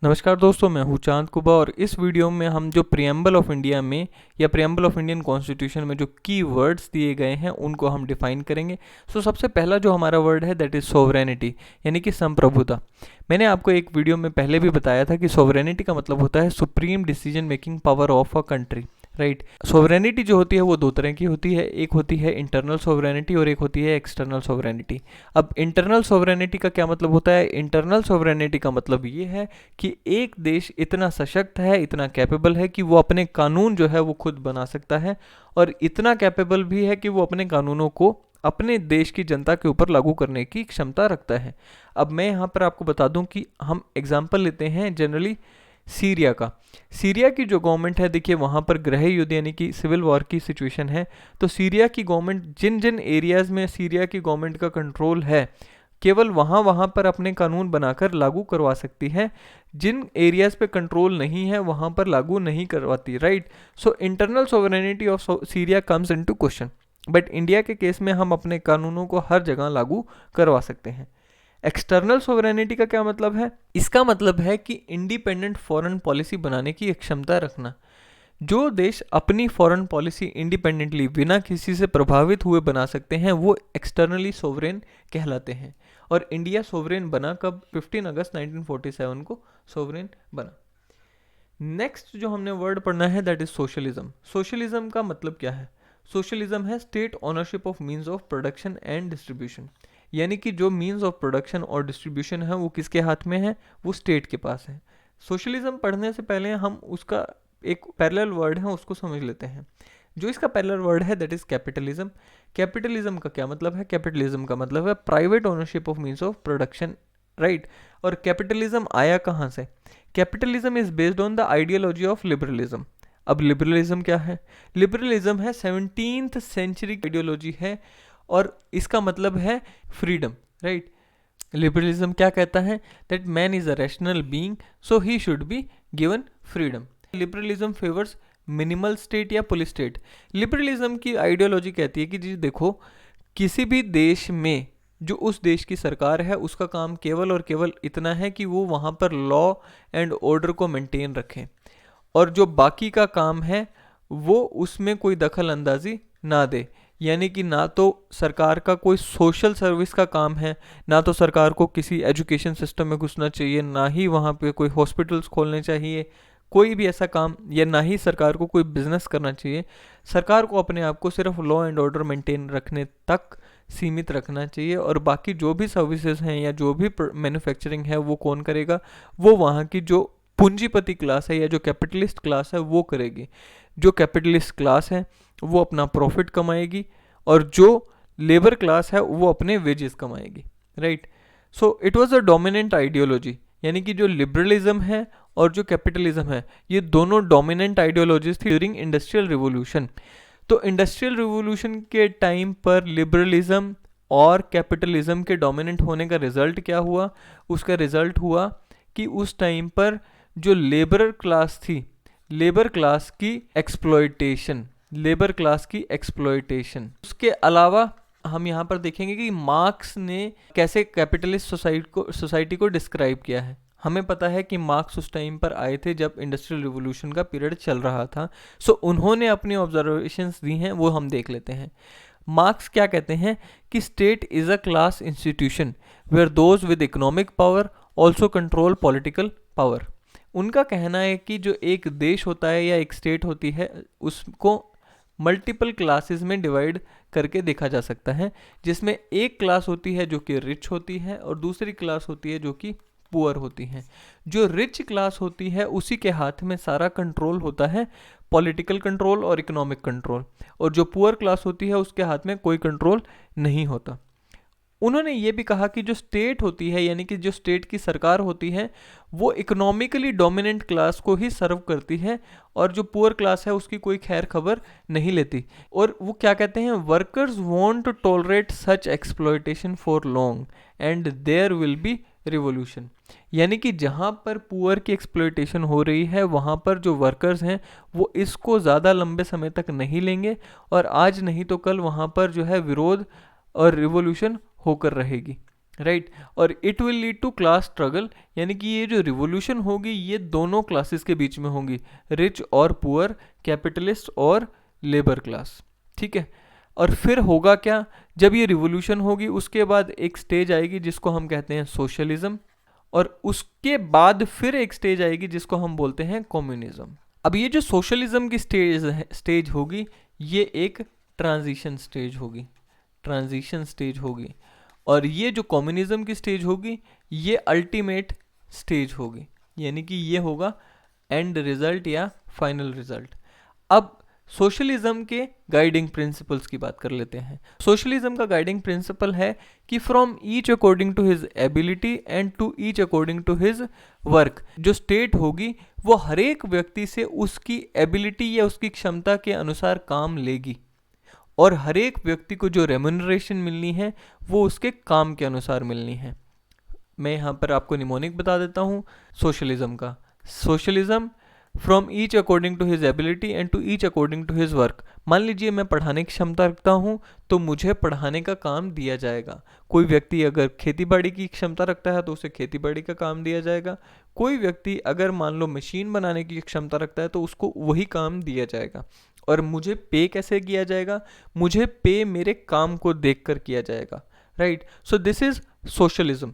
नमस्कार दोस्तों, मैं हूँ चांद कुबा और इस वीडियो में हम जो प्रियम्बल ऑफ इंडिया में या प्रियम्बल ऑफ इंडियन कॉन्स्टिट्यूशन में जो की वर्ड्स दिए गए हैं उनको हम डिफाइन करेंगे। सबसे पहला जो हमारा वर्ड है दैट इज़ सोवरेनिटी, यानी कि संप्रभुता। मैंने आपको एक वीडियो में पहले भी बताया था कि सोवरेनिटी का मतलब होता है supreme decision making power of a country, right. Sovereignty जो होती है वो दो तरह की होती है, एक होती है इंटरनल सोवरेनिटी और एक होती है एक्सटर्नल सोवरेनिटी। अब इंटरनल सोवरेनिटी का क्या मतलब होता है? इंटरनल सोवरेनिटी का मतलब ये है कि एक देश इतना सशक्त है, इतना कैपेबल है कि वो अपने कानून जो है वो खुद बना सकता है, और इतना कैपेबल भी है कि वो अपने कानूनों को अपने देश की जनता के ऊपर लागू करने की क्षमता रखता है। अब मैं यहाँ पर आपको बता दूं कि हम एग्जाम्पल लेते हैं जनरली सीरिया का। सीरिया की जो गवर्नमेंट है, देखिए वहाँ पर गृह युद्ध यानी कि सिविल वॉर की सिचुएशन है। तो सीरिया की गवर्नमेंट जिन जिन एरियाज़ में सीरिया की गवर्नमेंट का कंट्रोल है, केवल वहाँ वहाँ पर अपने कानून बनाकर लागू करवा सकती है। जिन एरियाज़ पे कंट्रोल नहीं है वहाँ पर लागू नहीं करवाती, right. So internal sovereignty of Syria comes into question, but India के केस में हम अपने कानूनों को हर जगह लागू करवा सकते हैं। एक्सटर्नल सोवरेनिटी का क्या मतलब है? इसका मतलब है कि इंडिपेंडेंट फॉरेन पॉलिसी बनाने की एक क्षमता रखना। जो देश अपनी फॉरेन पॉलिसी इंडिपेंडेंटली बिना किसी से प्रभावित हुए बना सकते हैं वो एक्सटर्नली सोवरेन कहलाते हैं। और इंडिया सोवरेन बना कब? 15 अगस्त 1947 को सोवरेन बना। नेक्स्ट जो हमने वर्ड पढ़ना है दैट इज सोशलिज्म। सोशलिज्म का मतलब क्या है? सोशलिज्म है state ownership of means of production and distribution, यानी कि जो मीन्स ऑफ प्रोडक्शन और डिस्ट्रीब्यूशन है वो किसके हाथ में है? वो स्टेट के पास है। सोशलिज्म पढ़ने से पहले हम उसका एक पैरेलल वर्ड है उसको समझ लेते हैं। जो इसका पैरेलल वर्ड है दैट इज कैपिटलिज्म। कैपिटलिज्म का क्या मतलब है? कैपिटलिज्म का मतलब है private ownership of means of production, right. और कैपिटलिज्म आया कहाँ से? Capitalism is based on the ideology of liberalism. अब लिबरलिज्म क्या है? लिबरलिज्म है 17th सेंचुरी आइडियोलॉजी है, और इसका मतलब है फ्रीडम, राइट। लिबरलिज्म क्या कहता है? That man is a rational being so he should be given freedom. Liberalism favours minimal state या पुलिस स्टेट। लिबरलिज्म की आइडियोलॉजी कहती है कि जी देखो, किसी भी देश में जो उस देश की सरकार है उसका काम केवल और केवल इतना है कि वो वहाँ पर लॉ एंड ऑर्डर को मेंटेन रखें, और जो बाकी का काम है वो उसमें कोई दखल अंदाजी ना दे। यानी कि ना तो सरकार का कोई सोशल सर्विस का काम है, ना तो सरकार को किसी एजुकेशन सिस्टम में घुसना चाहिए, ना ही वहाँ पे कोई हॉस्पिटल्स खोलने चाहिए, कोई भी ऐसा काम, या ना ही सरकार को कोई बिजनेस करना चाहिए। सरकार को अपने आप को सिर्फ लॉ एंड ऑर्डर मेंटेन रखने तक सीमित रखना चाहिए, और बाकी जो भी सर्विसेज हैं या जो भी मैन्युफैक्चरिंग है वो कौन करेगा? वो वहाँ की जो पूंजीपति क्लास है या जो कैपिटलिस्ट क्लास है वो करेगी। जो कैपिटलिस्ट क्लास है वो अपना प्रॉफिट कमाएगी, और जो लेबर क्लास है वो अपने वेजेस कमाएगी, right. So it was a dominant ideology, यानी कि जो लिबरलिज्म है और जो कैपिटलिज्म है ये दोनों डोमिनेंट आइडियोलॉजीज थी ड्यूरिंग इंडस्ट्रियल रिवोल्यूशन। तो इंडस्ट्रियल रिवोल्यूशन के टाइम पर लिबरलिज्म और कैपिटलिज्म के डोमिनेंट होने का रिजल्ट क्या हुआ? उसका रिजल्ट हुआ कि उस टाइम पर जो लेबर क्लास थी, लेबर क्लास की एक्सप्लॉयटेशन, लेबर क्लास की एक्सप्लॉयटेशन। उसके अलावा हम यहाँ पर देखेंगे कि मार्क्स ने कैसे कैपिटलिस्ट सोसाइटी को डिस्क्राइब किया है। हमें पता है कि मार्क्स उस टाइम पर आए थे जब इंडस्ट्रियल रिवोल्यूशन का पीरियड चल रहा था। उन्होंने अपनी ऑब्जर्वेशंस दी हैं, वो हम देख लेते हैं। मार्क्स क्या कहते हैं कि state is a class institution where those with economic power also control political power. उनका कहना है कि जो एक देश होता है या एक स्टेट होती है उसको मल्टीपल क्लासेस में डिवाइड करके देखा जा सकता है, जिसमें एक क्लास होती है जो कि रिच होती है और दूसरी क्लास होती है जो कि पुअर होती है। जो रिच क्लास होती है उसी के हाथ में सारा कंट्रोल होता है, पॉलिटिकल कंट्रोल और इकोनॉमिक कंट्रोल, और जो पुअर क्लास होती है उसके हाथ में कोई कंट्रोल नहीं होता। उन्होंने ये भी कहा कि जो स्टेट होती है, यानी कि जो स्टेट की सरकार होती है, वो इकोनॉमिकली डोमिनेंट क्लास को ही सर्व करती है, और जो पुअर क्लास है उसकी कोई खैर खबर नहीं लेती। और वो क्या कहते हैं? Workers won't to tolerate such exploitation for long and there will be revolution. यानी कि जहाँ पर पुअर की एक्सप्लॉयटेशन हो रही है वहाँ पर जो वर्कर्स हैं वो इसको ज़्यादा लंबे समय तक नहीं लेंगे, और आज नहीं तो कल वहाँ पर जो है विरोध और रिवोल्यूशन होकर रहेगी। राइट और it will lead to class struggle, यानी कि ये जो रिवोल्यूशन होगी ये दोनों क्लासेस के बीच में होंगी, रिच और पुअर, कैपिटलिस्ट और लेबर क्लास। ठीक है, और फिर होगा क्या, जब ये रिवोल्यूशन होगी उसके बाद एक स्टेज आएगी जिसको हम कहते हैं सोशलिज्म, और उसके बाद फिर एक स्टेज आएगी जिसको हम बोलते हैं कम्युनिज्म। अब ये जो सोशलिज्म की स्टेज होगी ये एक ट्रांजिशन स्टेज होगी, ट्रांजिशन स्टेज होगी, और ये जो कम्युनिज्म की स्टेज होगी ये अल्टीमेट स्टेज होगी, यानी कि ये होगा एंड रिजल्ट या फाइनल रिजल्ट। अब सोशलिज्म के गाइडिंग प्रिंसिपल्स की बात कर लेते हैं। सोशलिज्म का गाइडिंग प्रिंसिपल है कि from each according to his ability and to each according to his work. जो स्टेट होगी वो हर एक व्यक्ति से उसकी एबिलिटी या उसकी क्षमता के अनुसार काम लेगी, और हर एक व्यक्ति को जो रेम्यूनरेशन मिलनी है वो उसके काम के अनुसार मिलनी है। मैं यहाँ पर आपको निमोनिक बता देता हूँ सोशलिज्म का। Socialism from each according to his ability and to each according to his work. मान लीजिए मैं पढ़ाने की क्षमता रखता हूँ तो मुझे पढ़ाने का काम दिया जाएगा। कोई व्यक्ति अगर खेतीबाड़ी की क्षमता रखता है तो उसे खेतीबाड़ी का काम दिया जाएगा। कोई व्यक्ति अगर मान लो मशीन बनाने की क्षमता रखता है तो उसको वही काम दिया जाएगा। और मुझे पे कैसे किया जाएगा, मुझे पे मेरे काम को देखकर किया जाएगा। Right, so this is socialism.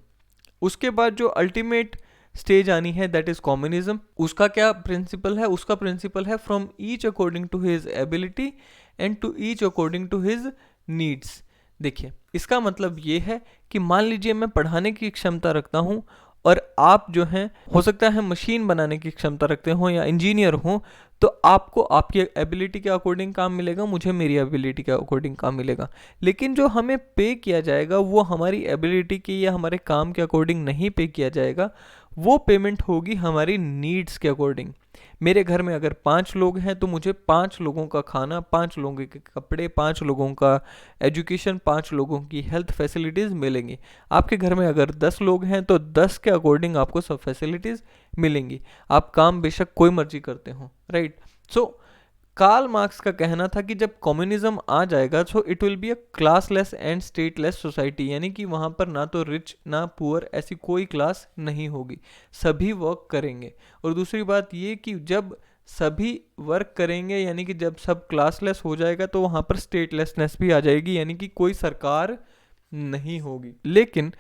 उसके बाद जो अल्टीमेट स्टेज आनी है दैट इज कम्युनिज्म। उसका क्या प्रिंसिपल है, उसका प्रिंसिपल है from each according to his ability and to each according to his needs. देखिए इसका मतलब ये है कि मान लीजिए मैं पढ़ाने की क्षमता रखता हूँ और आप जो हैं हो सकता है मशीन बनाने की क्षमता रखते हो या इंजीनियर हो, तो आपको आपकी एबिलिटी के अकॉर्डिंग काम मिलेगा, मुझे मेरी एबिलिटी के अकॉर्डिंग काम मिलेगा। लेकिन जो हमें पे किया जाएगा वो हमारी एबिलिटी के या हमारे काम के अकॉर्डिंग नहीं पे किया जाएगा, वो पेमेंट होगी हमारी नीड्स के अकॉर्डिंग। मेरे घर में अगर 5 लोग हैं तो मुझे 5 लोगों का खाना, 5 लोगों के कपड़े, 5 लोगों का एजुकेशन, 5 लोगों की हेल्थ फैसिलिटीज़ मिलेंगी। आपके घर में अगर 10 लोग हैं तो 10 के अकॉर्डिंग आपको सब फैसिलिटीज़ मिलेंगी। आप काम बेशक कोई मर्जी करते हो। राइट, सो कार्ल मार्क्स का कहना था कि जब कम्युनिज्म आ जाएगा so it will be a classless and stateless society, यानी कि वहाँ पर ना तो रिच ना पुअर ऐसी कोई क्लास नहीं होगी, सभी वर्क करेंगे। और दूसरी बात ये कि जब सभी वर्क करेंगे यानी कि जब सब क्लासलेस हो जाएगा तो वहाँ पर स्टेटलेसनेस भी आ जाएगी, यानी कि कोई सरकार नहीं होगी। लेकिन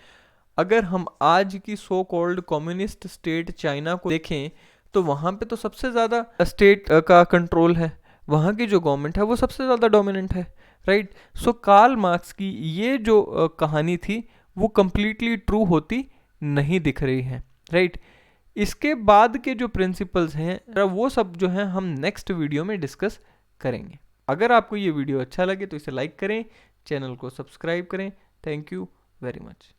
अगर हम आज की so called communist state China को देखें तो वहाँ पे तो सबसे ज़्यादा स्टेट का कंट्रोल है, वहाँ की जो गवर्नमेंट है वो सबसे ज़्यादा डोमिनेंट है। राइट, सो कार्ल मार्क्स की ये जो कहानी थी वो कम्प्लीटली ट्रू होती नहीं दिख रही है। राइट, इसके बाद के जो प्रिंसिपल्स हैं वो सब जो हैं हम नेक्स्ट वीडियो में डिस्कस करेंगे। अगर आपको ये वीडियो अच्छा लगे तो इसे लाइक करें, चैनल को सब्सक्राइब करें। Thank you very much.